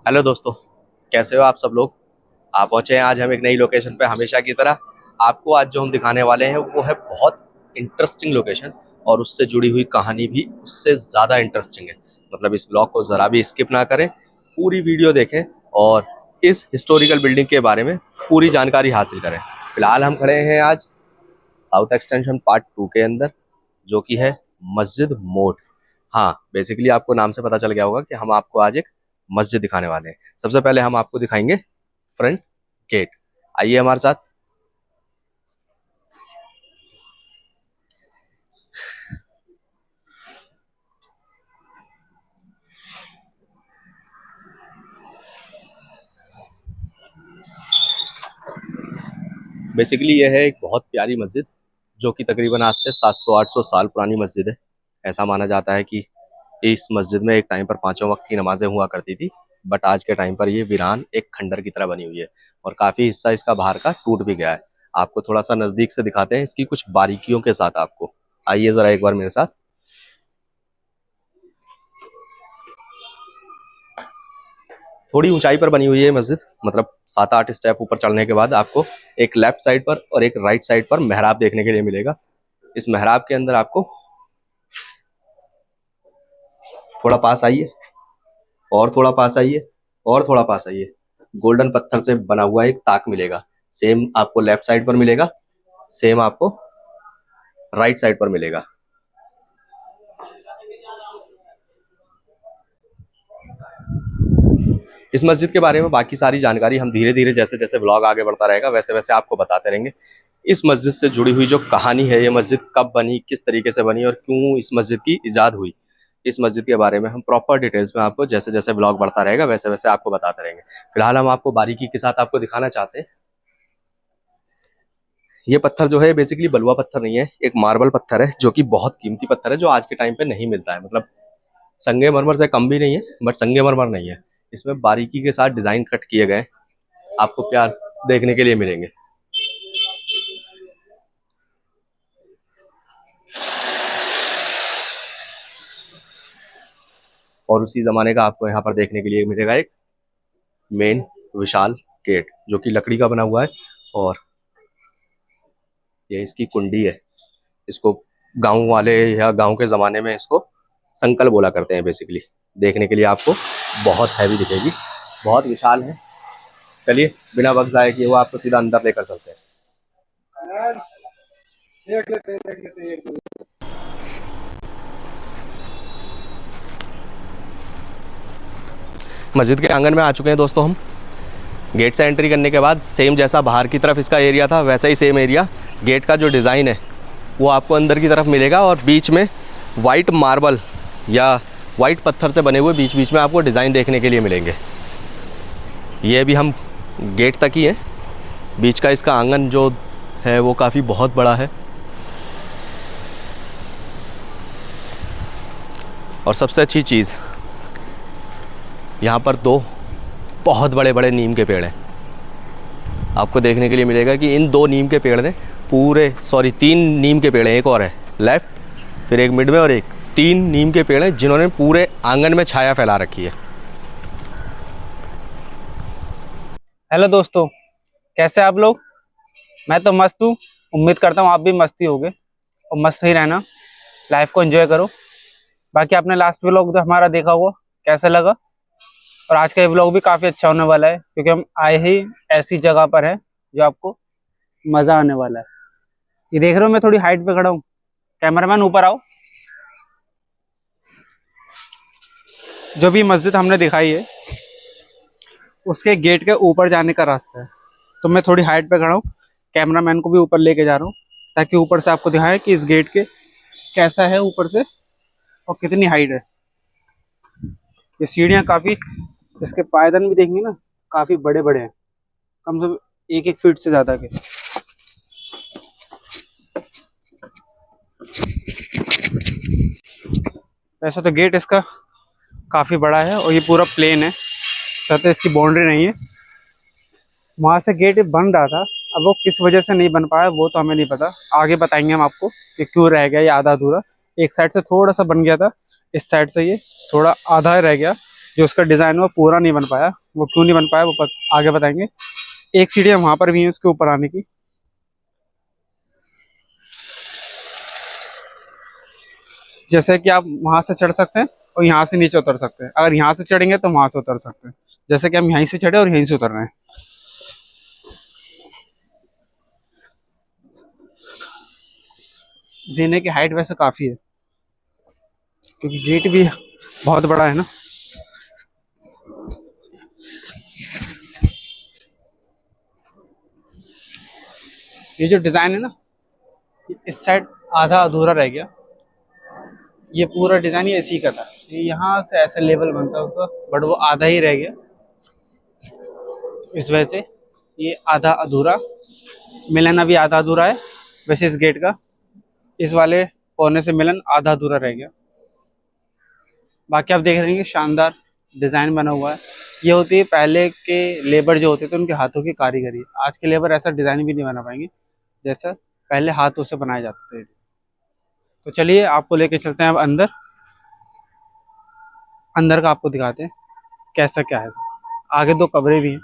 Hello दोस्तों, कैसे हो आप सब लोग। आप पहुंचे हैं आज हम एक नई लोकेशन पे हमेशा की तरह। आपको आज जो हम दिखाने वाले हैं वो है बहुत इंटरेस्टिंग लोकेशन, और उससे जुड़ी हुई कहानी भी उससे ज़्यादा इंटरेस्टिंग है। मतलब इस ब्लॉग को ज़रा भी स्किप ना करें, पूरी वीडियो देखें और इस हिस्टोरिकल बिल्डिंग के बारे में पूरी जानकारी हासिल करें। फिलहाल हम खड़े हैं आज साउथ एक्सटेंशन पार्ट 2 के अंदर, जो कि है मस्जिद मोट। हाँ, बेसिकली आपको नाम से पता चल गया होगा कि हम आपको आज एक मस्जिद दिखाने वाले हैं। सबसे पहले हम आपको दिखाएंगे फ्रंट गेट। आइए हमारे साथ। बेसिकली यह है एक बहुत प्यारी मस्जिद, जो कि तकरीबन आज से 700-800 साल पुरानी मस्जिद है। ऐसा माना जाता है कि इस मस्जिद में एक टाइम पर पांचों वक्त की नमाजें हुआ करती थी, बट आज के टाइम पर ये वीरान एक खंडर की तरह बनी हुई है, और काफी हिस्सा इसका बाहर का टूट भी गया है। आपको थोड़ा सा नजदीक से दिखाते हैं इसकी कुछ बारीकियों के साथ आपको। आइए जरा एक बार मेरे साथ। थोड़ी ऊंचाई पर बनी हुई है मस्जिद, मतलब 7-8 स्टेप ऊपर चढ़ने के बाद आपको एक लेफ्ट साइड पर और एक राइट साइड पर मेहराब देखने के लिए मिलेगा। इस मेहराब के अंदर आपको थोड़ा पास आइए, और थोड़ा पास आइए, और थोड़ा पास आइए, गोल्डन पत्थर से बना हुआ एक ताक मिलेगा। सेम आपको लेफ्ट साइड पर मिलेगा, सेम आपको राइट साइड पर मिलेगा। इस मस्जिद के बारे में बाकी सारी जानकारी हम धीरे धीरे जैसे जैसे ब्लॉग आगे बढ़ता रहेगा वैसे वैसे आपको बताते रहेंगे। इस मस्जिद से जुड़ी हुई जो कहानी है, ये मस्जिद कब बनी, किस तरीके से बनी और क्यों इस मस्जिद की इजाद हुई, इस मस्जिद के बारे में हम प्रॉपर डिटेल्स में आपको जैसे जैसे ब्लॉग बढ़ता रहेगा वैसे वैसे आपको बताते रहेंगे। फिलहाल हम आपको बारीकी के साथ आपको दिखाना चाहते हैं। ये पत्थर जो है बेसिकली बलुआ पत्थर नहीं है, एक मार्बल पत्थर है, जो कि बहुत कीमती पत्थर है, जो आज के टाइम पे नहीं मिलता है। मतलब संगमरमर से कम भी नहीं है, बट संगमरमर नहीं है। इसमें बारीकी के साथ डिजाइन कट किए गए आपको प्यार देखने के लिए मिलेंगे। और उसी जमाने का आपको यहाँ पर देखने के लिए मिलेगा एक मेन विशाल गेट, जो कि लकड़ी का बना हुआ है। और ये इसकी कुंडी है। इसको गांव वाले या गांव के ज़माने में इसको संकल बोला करते हैं। बेसिकली देखने के लिए आपको बहुत हैवी दिखेगी, बहुत विशाल है। चलिए बिना वक्त ज़ाया किए वो आपको सीधा अंदर लेकर चलते हैं। मस्जिद के आंगन में आ चुके हैं दोस्तों हम। गेट से एंट्री करने के बाद सेम जैसा बाहर की तरफ इसका एरिया था, वैसा ही सेम एरिया गेट का जो डिज़ाइन है वो आपको अंदर की तरफ मिलेगा। और बीच में वाइट मार्बल या वाइट पत्थर से बने हुए बीच बीच में आपको डिज़ाइन देखने के लिए मिलेंगे। ये भी हम गेट तक ही है। बीच का इसका आंगन जो है वो काफ़ी बहुत बड़ा है। और सबसे अच्छी चीज़, यहाँ पर दो बहुत बड़े बड़े नीम के पेड़ हैं। आपको देखने के लिए मिलेगा कि इन दो नीम के पेड़ ने तीन नीम के पेड़ हैं, एक और है लेफ्ट, फिर एक मिड में, और एक तीन नीम के पेड़ हैं जिन्होंने पूरे आंगन में छाया फैला रखी है। हेलो दोस्तों, कैसे आप लोग। मैं तो मस्त हूँ। उम्मीद करता हूँ आप भी मस्त ही होगे और मस्त ही रहना, लाइफ को एंजॉय करो। बाकी आपने लास्ट व्लॉग तो हमारा देखा होगा, कैसा लगा। और आज का ये व्लॉग भी काफ़ी अच्छा होने वाला है, क्योंकि हम आए ही ऐसी जगह पर हैं जो आपको मज़ा आने वाला है। ये देख रहे हो, मैं थोड़ी हाइट पे खड़ा हूँ। कैमरामैन ऊपर आओ। जो भी मस्जिद हमने दिखाई है उसके गेट के ऊपर जाने का रास्ता है, तो मैं थोड़ी हाइट पे खड़ा हूँ। कैमरामैन को भी ऊपर लेके जा रहा हूँ, ताकि ऊपर से आपको दिखाएं कि इस गेट के कैसा है ऊपर से और कितनी हाइट है। ये सीढ़ियाँ काफ़ी, इसके पायदान भी देखेंगे ना, काफ़ी बड़े बड़े हैं, कम से कम 1-1 फीट से ज़्यादा के। वैसे तो गेट इसका काफ़ी बड़ा है और ये पूरा प्लेन है, चाहते इसकी बाउंड्री नहीं है। वहाँ से गेट बन रहा था, अब वो किस वजह से नहीं बन पाया वो तो हमें नहीं पता, आगे बताएंगे हम आपको कि क्यों रह गया ये आधा अधूरा। एक साइड से थोड़ा सा बन गया था, इस साइड से ये थोड़ा आधा रह गया, जो उसका डिज़ाइन वो पूरा नहीं बन पाया। वो क्यों नहीं बन पाया वो आगे बताएंगे। एक सीढ़ी वहाँ पर भी है उसके ऊपर आने की। जैसे कि आप वहाँ से चढ़ सकते हैं और यहाँ से नीचे उतर सकते हैं। अगर यहाँ से चढ़ेंगे तो वहाँ से उतर सकते हैं। जैसे कि हम यहीं से चढ़े और यहीं से उतर रहे हैं। जीने की हाइट वैसे काफ़ी है क्योंकि गेट भी बहुत बड़ा है ना। ये जो डिज़ाइन है ना, इस साइड आधा अधूरा रह गया। ये पूरा डिज़ाइन ये इसी का था। ये यहाँ से ऐसे लेवल बनता है उसका, बट वो आधा ही रह गया। इस वजह से ये आधा अधूरा, मिलन अभी आधा अधूरा है। वैसे इस गेट का इस वाले कोने से मिलन आधा अधूरा रह गया। बाकी आप देख रहे हैं कि शानदार डिज़ाइन बना हुआ है। ये होती है पहले के लेबर जो होते थे उनके हाथों की कारीगरी। आज के लेबर ऐसा डिज़ाइन भी नहीं बना पाएंगे जैसा पहले हाथों से बनाए जाते थे। तो चलिए आपको लेके चलते हैं अब अंदर। अंदर का आपको दिखाते हैं कैसा क्या है। आगे दो कमरे भी हैं।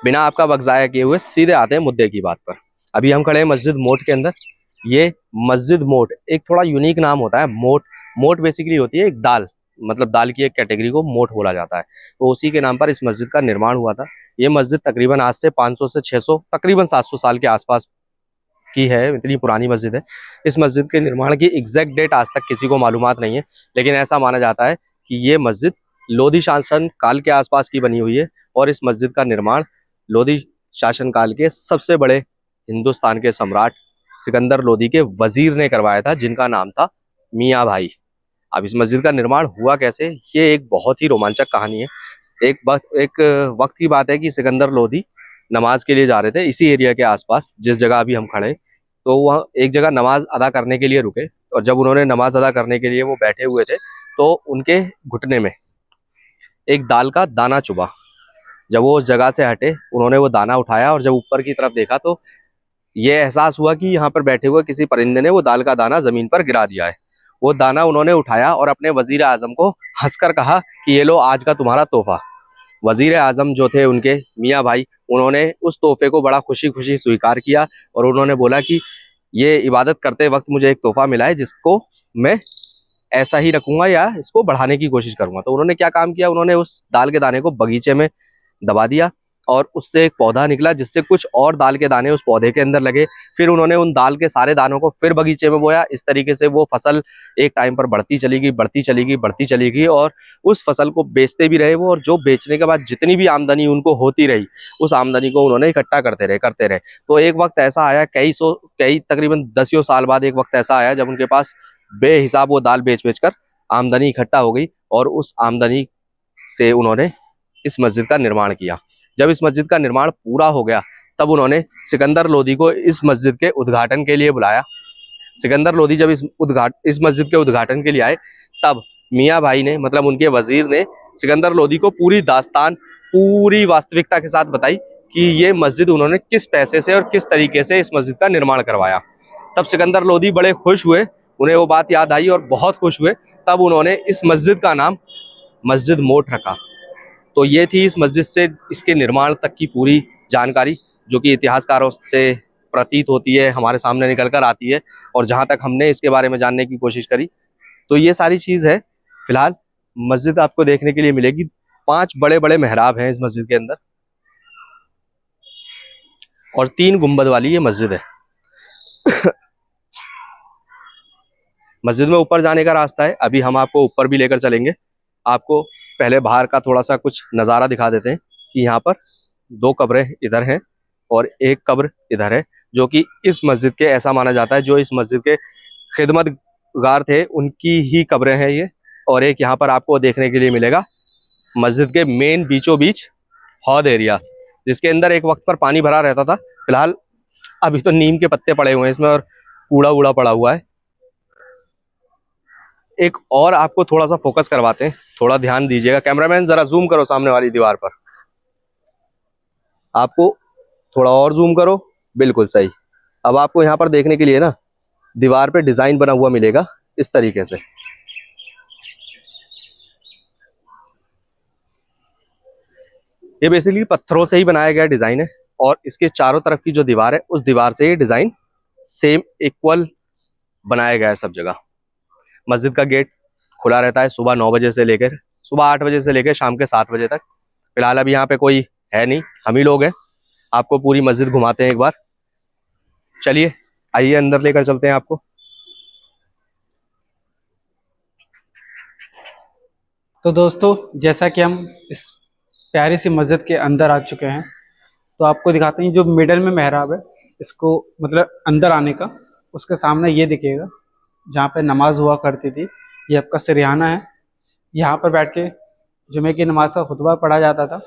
बिना आपका वक्त ज़ाया किए हुए सीधे आते हैं मुद्दे की बात पर। अभी हम खड़े हैं मस्जिद मोट के अंदर। ये मस्जिद मोट एक थोड़ा यूनिक नाम होता है। मोट मोट बेसिकली होती है एक दाल, मतलब दाल की एक कैटेगरी को मोट बोला जाता है। तो उसी के नाम पर इस मस्जिद का निर्माण हुआ था। ये मस्जिद तकरीबन आज से 500 से 600 तकरीबन 700 साल के आसपास की है। इतनी पुरानी मस्जिद है। इस मस्जिद के निर्माण की एग्जैक्ट डेट आज तक किसी को मालूमात नहीं है, लेकिन ऐसा माना जाता है कि ये मस्जिद लोधी शासन काल के आसपास की बनी हुई है। और इस मस्जिद का निर्माण लोधी शासन काल के सबसे बड़े हिंदुस्तान के सम्राट सिकंदर लोधी के वजीर ने करवाया था, जिनका नाम था मियाँ भाई। अब इस मस्जिद का निर्माण हुआ कैसे, ये एक बहुत ही रोमांचक कहानी है। एक वक्त की बात है कि सिकंदर लोधी नमाज के लिए जा रहे थे इसी एरिया के आसपास, जिस जगह अभी हम खड़े हैं। तो वह एक जगह नमाज अदा करने के लिए रुके, और जब उन्होंने नमाज अदा करने के लिए वो बैठे हुए थे तो उनके घुटने में एक दाल का दाना चुभा। जब वो उस जगह से हटे, उन्होंने वो दाना उठाया और जब ऊपर की तरफ देखा तो ये एहसास हुआ कि यहाँ पर बैठे हुए किसी परिंदे ने वो दाल का दाना जमीन पर गिरा दिया है। वो दाना उन्होंने उठाया और अपने वजीर आजम को हंसकर कहा कि ये लो आज का तुम्हारा तोहफा। वजीर आजम जो थे उनके मियाँ भाई, उन्होंने उस तोहफे को बड़ा खुशी खुशी स्वीकार किया और उन्होंने बोला कि ये इबादत करते वक्त मुझे एक तोहफा मिला है, जिसको मैं ऐसा ही रखूंगा या इसको बढ़ाने की कोशिश करूंगा। तो उन्होंने क्या काम किया, उन्होंने उस दाल के दाने को बगीचे में दबा दिया और उससे एक पौधा निकला, जिससे कुछ और दाल के दाने उस पौधे के अंदर लगे। फिर उन्होंने उन दाल के सारे दानों को फिर बगीचे में बोया। इस तरीके से वो फसल एक टाइम पर बढ़ती चली गई, बढ़ती चली गई, बढ़ती चली गई, और उस फसल को बेचते भी रहे वो। और जो बेचने के बाद जितनी भी आमदनी उनको होती रही, उस आमदनी को उन्होंने इकट्ठा करते रहे। तो एक वक्त ऐसा आया, कई तकरीबन 10 साल बाद एक वक्त ऐसा आया जब उनके पास बेहिसाब वो दाल बेच बेच कर आमदनी इकट्ठा हो गई, और उस आमदनी से उन्होंने इस मस्जिद का निर्माण किया। जब इस मस्जिद का निर्माण पूरा हो गया, तब उन्होंने सिकंदर लोधी को इस मस्जिद के उद्घाटन के लिए बुलाया। सिकंदर लोधी जब इस मस्जिद के उद्घाटन के लिए आए, तब मियाँ भाई ने, मतलब उनके वजीर ने, सिकंदर लोधी को पूरी दास्तान पूरी वास्तविकता के साथ बताई कि ये मस्जिद उन्होंने किस पैसे से और किस तरीके से इस मस्जिद का निर्माण करवाया। तब सिकंदर लोधी बड़े खुश हुए, उन्हें वो बात याद आई और बहुत खुश हुए। तब उन्होंने इस मस्जिद का नाम मस्जिद मोट रखा। तो ये थी इस मस्जिद से इसके निर्माण तक की पूरी जानकारी, जो कि इतिहासकारों से प्रतीत होती है, हमारे सामने निकल कर आती है, और जहाँ तक हमने इसके बारे में जानने की कोशिश करी तो ये सारी चीज़ है। फिलहाल मस्जिद आपको देखने के लिए मिलेगी। 5 बड़े बड़े मेहराब हैं इस मस्जिद के अंदर, और 3 गुंबद वाली ये मस्जिद है। मस्जिद में ऊपर जाने का रास्ता है, अभी हम आपको ऊपर भी लेकर चलेंगे। आपको पहले बाहर का थोड़ा सा कुछ नज़ारा दिखा देते हैं कि यहाँ पर 2 कब्रें इधर हैं और 1 कब्र इधर है, जो कि इस मस्जिद के, ऐसा माना जाता है, जो इस मस्जिद के खिदमतगार थे उनकी ही कब्रें हैं ये। और एक यहाँ पर आपको देखने के लिए मिलेगा मस्जिद के मेन बीचों बीच हौद एरिया, जिसके अंदर एक वक्त पर पानी भरा रहता था। फिलहाल अभी तो नीम के पत्ते पड़े हुए हैं इसमें और कूड़ा वूड़ा पड़ा हुआ है। एक और आपको थोड़ा सा फोकस करवाते हैं, थोड़ा ध्यान दीजिएगा। कैमरामैन जरा जूम करो सामने वाली दीवार पर, आपको थोड़ा और जूम करो, बिल्कुल सही। अब आपको यहाँ पर देखने के लिए ना दीवार पे डिजाइन बना हुआ मिलेगा इस तरीके से। ये बेसिकली पत्थरों से ही बनाया गया डिजाइन है और इसके चारों तरफ की जो दीवार है उस दीवार से ये डिजाइन सेम इक्वल बनाया गया है सब जगह। मस्जिद का गेट खुला रहता है सुबह 9 बजे से लेकर सुबह 8 बजे से लेकर शाम के 7 बजे तक। फिलहाल अभी यहाँ पे कोई है नहीं, हम ही लोग हैं। आपको पूरी मस्जिद घुमाते हैं एक बार, चलिए आइए अंदर लेकर चलते हैं आपको। तो दोस्तों, जैसा कि हम इस प्यारी सी मस्जिद के अंदर आ चुके हैं, तो आपको दिखाते हैं जो मिडल में मेहराब है, इसको मतलब अंदर आने का, उसके सामने ये दिखेगा जहाँ पे नमाज हुआ करती थी। ये आपका सिरहाना है। यहाँ पर बैठ के जुमे की नमाज का खुतबा पढ़ा जाता था,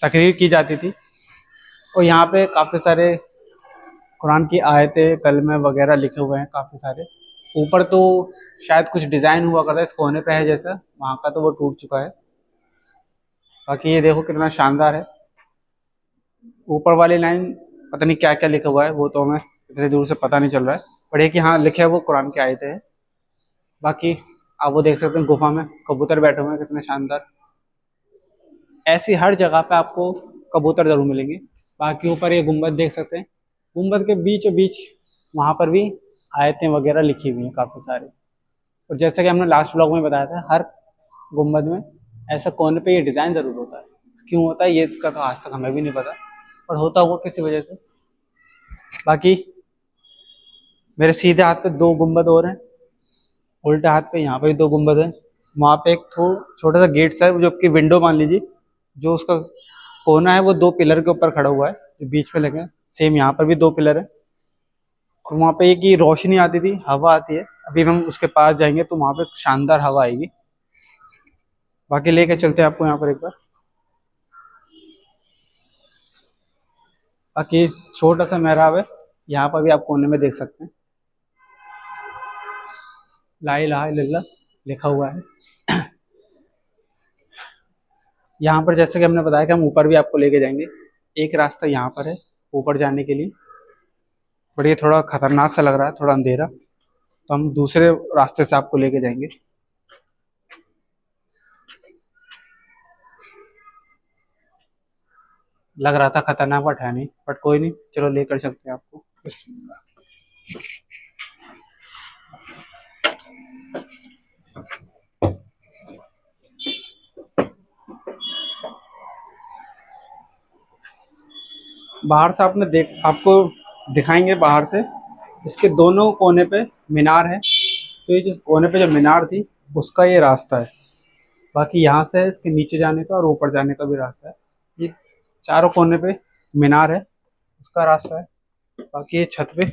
तकरीर की जाती थी। और यहाँ पे काफ़ी सारे कुरान की आयतें, कलमे वगैरह लिखे हुए हैं काफ़ी सारे। ऊपर तो शायद कुछ डिज़ाइन हुआ करता है इस कोने पे है जैसा, वहाँ का तो वो टूट चुका है। बाकी ये देखो कितना शानदार है। ऊपर वाली लाइन पता नहीं क्या क्या लिखा हुआ है, वो तो हमें इतनी दूर से पता नहीं चल रहा है, पर ये कि हाँ लिखे है वो कुरान की आयतें हैं। बाकी आप वो देख सकते हैं गुफा में कबूतर बैठे हुए हैं, कितने शानदार। ऐसी हर जगह पे आपको कबूतर जरूर मिलेंगे। बाकी ऊपर ये गुम्बद देख सकते हैं, गुम्बद के बीचों बीच वहाँ पर भी आयतें वगैरह लिखी हुई हैं काफ़ी सारी। और जैसा कि हमने लास्ट व्लॉग में बताया था, हर गुम्बद में ऐसा कोने पे ये डिज़ाइन ज़रूर होता है। क्यों होता है ये इसका तो आज तक हमें भी नहीं पता, पर होता होगा किसी वजह से। बाकी मेरे सीधे हाथ पे 2 गुम्बद और हैं, उल्टे हाथ पे यहाँ पे भी 2 गुम्बद हैं। वहाँ पे एक छोटा सा गेट सा है, जो आपकी विंडो मान लीजिए, जो उसका कोना है वो 2 पिलर के ऊपर खड़ा हुआ है जो बीच में लगे हैं। सेम यहाँ पर भी 2 पिलर है। और वहाँ पे एक ही रोशनी आती थी, हवा आती है। अभी हम उसके पास जाएंगे तो वहाँ पे शानदार हवा आएगी। बाकी लेके चलते हैं आपको यहाँ पर एक बार। बाकी छोटा सा मेहराब है, यहाँ पर भी आप कोने में देख सकते हैं, ला इलाहा इल्लल्लाह लिखा हुआ है। यहाँ पर जैसे कि हमने बताया कि हम ऊपर भी आपको लेके जाएंगे। एक रास्ता यहाँ पर है ऊपर जाने के लिए, पर ये थोड़ा खतरनाक सा लग रहा है, थोड़ा अंधेरा, तो हम दूसरे रास्ते से आपको लेके जाएंगे। लग रहा था खतरनाक, बट है नहीं, बट कोई नहीं, चलो लेकर चलते हैं आपको। बाहर से आपको दिखाएंगे बाहर से। इसके दोनों कोने पे मीनार है, तो ये जो कोने पे जो मीनार थी उसका ये रास्ता है। बाकी यहाँ से इसके नीचे जाने का और ऊपर जाने का भी रास्ता है। ये चारों कोने पे मीनार है, उसका रास्ता है। बाकी ये छत पे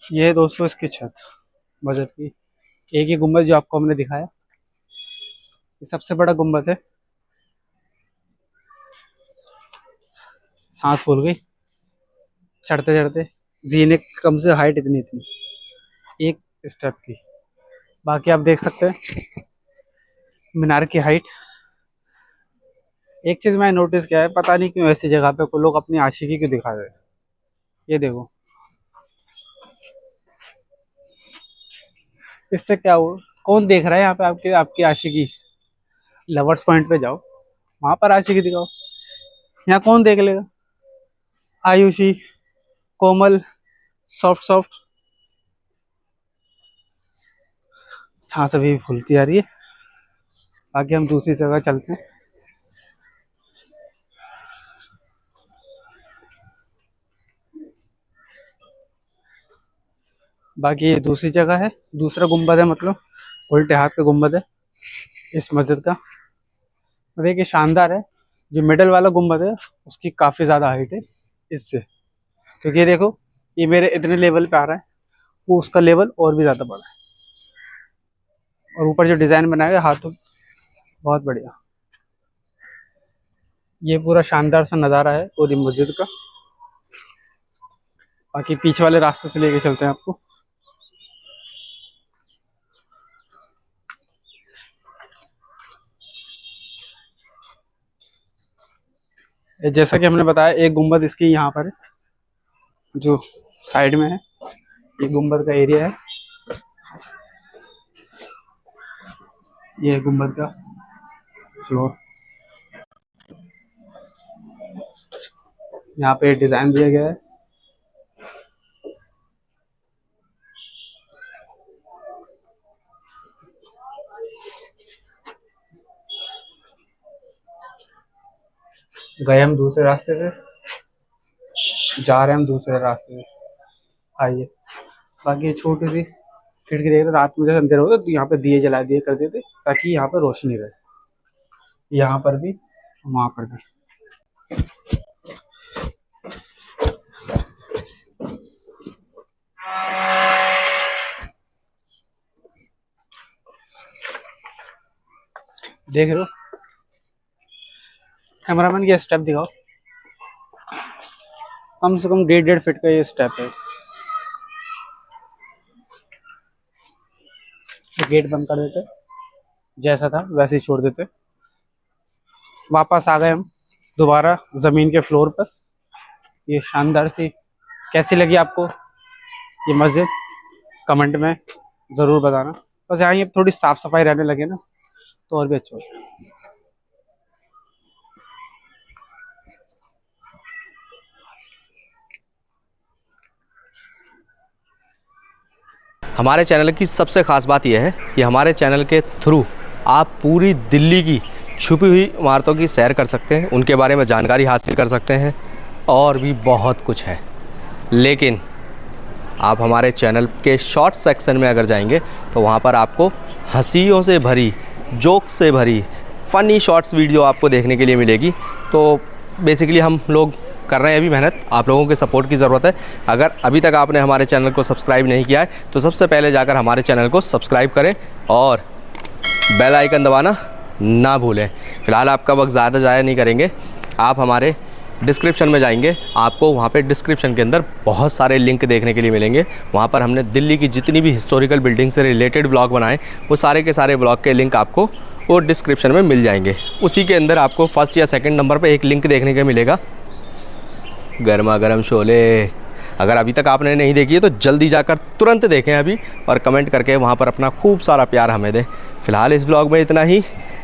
ये है दोस्तों इसकी छत मस्जिद की। एक ही गुम्बद जो आपको हमने दिखाया, ये सबसे बड़ा गुम्बद है। सांस फूल गई चढ़ते चढ़ते, जीने कम से हाइट इतनी इतनी एक स्टेप की। बाकी आप देख सकते हैं मीनार की हाइट। एक चीज मैं नोटिस किया है, पता नहीं क्यों ऐसी जगह पे कोई लोग अपनी आशिकी क्यों दिखा रहे हैं। ये देखो, इससे क्या हुआ, कौन देख रहा है यहाँ पे आपकी आपकी आशिकी। लवर्स पॉइंट पे जाओ, वहां पर आशिकी दिखाओ, यहाँ कौन देख लेगा। आयुषी, कोमल, सॉफ्ट सॉफ्ट, सांस अभी भी फूलती आ रही है। बाकी हम दूसरी जगह चलते हैं। बाकी ये दूसरी जगह है, दूसरा गुम्बद है, मतलब उल्टे हाथ का गुम्बद है इस मस्जिद का। देखिए शानदार है। जो मिडल वाला गुम्बद है उसकी काफ़ी ज़्यादा हाइट है इससे, क्योंकि ये देखो ये मेरे इतने लेवल पे आ रहा है, वो उसका लेवल और भी ज़्यादा बड़ा है। और ऊपर जो डिज़ाइन बनाया है हाथों, बहुत बढ़िया। ये पूरा शानदार सा नज़ारा है पूरी मस्जिद का। बाकी पीछे वाले रास्ते से लेके चलते हैं आपको। जैसा कि हमने बताया, एक गुम्बद इसकी यहाँ पर है, जो साइड में है। ये गुम्बद का एरिया है, ये है गुम्बद का फ्लोर। यहाँ पे डिजाइन दिया गया है। गए हम दूसरे रास्ते से, जा रहे हैं हम दूसरे रास्ते से। आइए। बाकी ये छोटी सी खिड़की देख रहे, रात में जैसे अंधेरा होता तो यहाँ पे दिए जला दिए कर देते ताकि यहाँ पर रोशनी रहे। यहाँ पर भी, वहाँ पर भी। देख रहे हो, कैमरामैन ये स्टेप दिखाओ। कम से कम 1.5 फीट का ये स्टेप है। तो गेट बंद कर देते, जैसा था वैसे ही छोड़ देते। वापस आ गए हम दोबारा जमीन के फ्लोर पर। ये शानदार सी, कैसी लगी आपको ये मस्जिद, कमेंट में ज़रूर बताना। बस यहाँ ये थोड़ी साफ सफाई रहने लगे ना तो और भी अच्छा होगा। हमारे चैनल की सबसे ख़ास बात यह है कि हमारे चैनल के थ्रू आप पूरी दिल्ली की छुपी हुई इमारतों की सैर कर सकते हैं, उनके बारे में जानकारी हासिल कर सकते हैं, और भी बहुत कुछ है। लेकिन आप हमारे चैनल के शॉर्ट सेक्शन में अगर जाएंगे तो वहाँ पर आपको हंसियों से भरी, जोक से भरी, फ़नी शॉर्ट्स वीडियो आपको देखने के लिए मिलेगी। तो बेसिकली हम लोग कर रहे हैं अभी मेहनत, आप लोगों के सपोर्ट की ज़रूरत है। अगर अभी तक आपने हमारे चैनल को सब्सक्राइब नहीं किया है तो सबसे पहले जाकर हमारे चैनल को सब्सक्राइब करें और बेल आइकन दबाना ना भूलें। फ़िलहाल आपका वक्त ज़्यादा ज़ाया नहीं करेंगे, आप हमारे डिस्क्रिप्शन में जाएंगे, आपको वहाँ पे डिस्क्रिप्शन के अंदर बहुत सारे लिंक देखने के लिए मिलेंगे। वहाँ पर हमने दिल्ली की जितनी भी हिस्टोरिकल बिल्डिंग से रिलेटेड ब्लॉग बनाए, वो सारे के सारे ब्लॉग के लिंक आपको वो डिस्क्रिप्शन में मिल जाएंगे। उसी के अंदर आपको फर्स्ट या सेकंड नंबर पे एक लिंक देखने को मिलेगा, गर्मा गर्म शोले। अगर अभी तक आपने नहीं देखी है तो जल्दी जाकर तुरंत देखें अभी, और कमेंट करके वहाँ पर अपना खूब सारा प्यार हमें दें। फ़िलहाल इस ब्लॉग में इतना ही,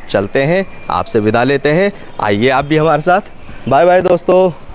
चलते हैं, आपसे विदा लेते हैं। आइए आप भी हमारे साथ। बाय बाय दोस्तों।